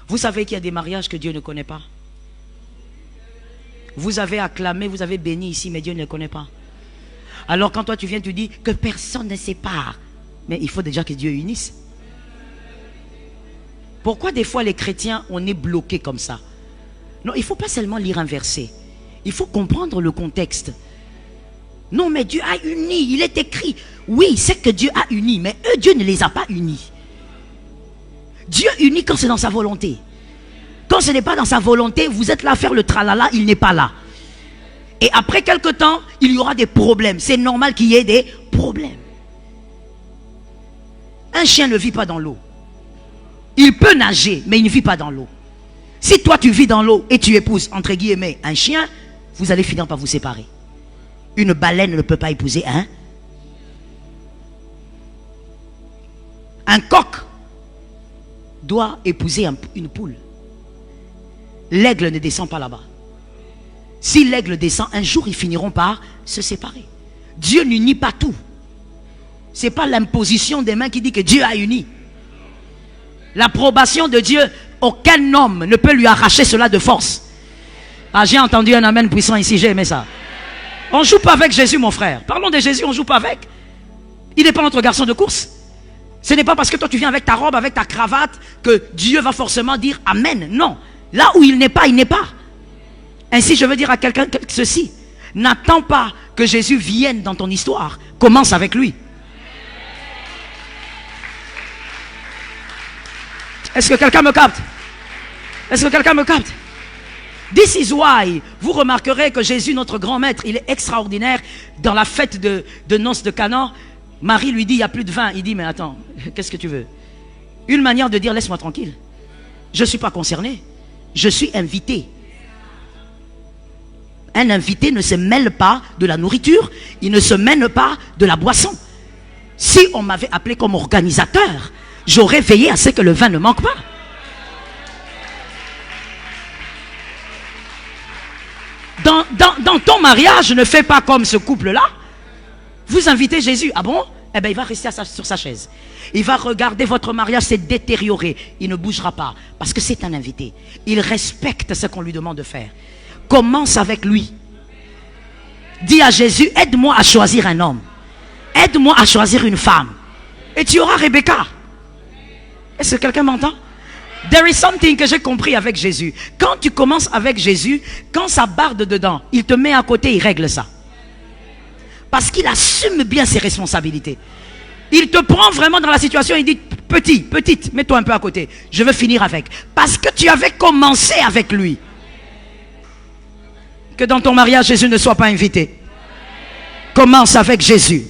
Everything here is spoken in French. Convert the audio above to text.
Vous savez qu'il y a des mariages que Dieu ne connaît pas. Vous avez acclamé, vous avez béni ici, mais Dieu ne le connaît pas. Alors quand toi tu viens, tu dis que personne ne sépare. Mais il faut déjà que Dieu unisse. Pourquoi des fois les chrétiens, on est bloqués comme ça? Non, il ne faut pas seulement lire un verset. Il faut comprendre le contexte. Non, mais Dieu a uni, il est écrit. Oui, c'est que Dieu a uni, mais eux, Dieu ne les a pas unis. Dieu unit quand c'est dans sa volonté. Quand ce n'est pas dans sa volonté, vous êtes là à faire le tralala, il n'est pas là. Et après quelque temps, il y aura des problèmes. C'est normal qu'il y ait des problèmes. Un chien ne vit pas dans l'eau. Il peut nager, mais il ne vit pas dans l'eau. Si toi tu vis dans l'eau et tu épouses, entre guillemets, un chien, vous allez finir par vous séparer. Une baleine ne peut pas épouser un coq doit épouser une poule. L'aigle ne descend pas là-bas. Si l'aigle descend, un jour ils finiront par se séparer. Dieu n'unit pas tout. Ce n'est pas l'imposition des mains qui dit que Dieu a uni. L'approbation de Dieu, aucun homme ne peut lui arracher cela de force. Ah, j'ai entendu un amen puissant ici, j'ai aimé ça. On ne joue pas avec Jésus, mon frère. Parlons de Jésus, on ne joue pas avec. Il n'est pas notre garçon de course. Ce n'est pas parce que toi tu viens avec ta robe, avec ta cravate, que Dieu va forcément dire amen. Non. Là où il n'est pas, il n'est pas. Ainsi, je veux dire à quelqu'un ceci. N'attends pas que Jésus vienne dans ton histoire. Commence avec lui. Est-ce que quelqu'un me capte? Est-ce que quelqu'un me capte? This is why, vous remarquerez que Jésus, notre grand maître, il est extraordinaire. Dans la fête de noces de Cana, Marie lui dit, il n'y a plus de vin. Il dit, mais attends, qu'est-ce que tu veux? Une manière de dire, laisse-moi tranquille. Je ne suis pas concerné. Je suis invité. Un invité ne se mêle pas de la nourriture. Il ne se mêle pas de la boisson. Si on m'avait appelé comme organisateur, j'aurais veillé à ce que le vin ne manque pas. Dans ton mariage, ne fais pas comme ce couple-là. Vous invitez Jésus. Ah bon? Eh bien, il va rester sur sa chaise. Il va regarder votre mariage s'est détérioré. Il ne bougera pas. Parce que c'est un invité. Il respecte ce qu'on lui demande de faire. Commence avec lui. Dis à Jésus, aide-moi à choisir un homme. Aide-moi à choisir une femme. Et tu auras Rebecca. Est-ce que quelqu'un m'entend? There is something que j'ai compris avec Jésus. Quand tu commences avec Jésus, quand ça barde dedans, il te met à côté, il règle ça. Parce qu'il assume bien ses responsabilités. Il te prend vraiment dans la situation, il dit, petite, mets-toi un peu à côté. Je veux finir avec. Parce que tu avais commencé avec lui. Que dans ton mariage, Jésus ne soit pas invité. Commence avec Jésus.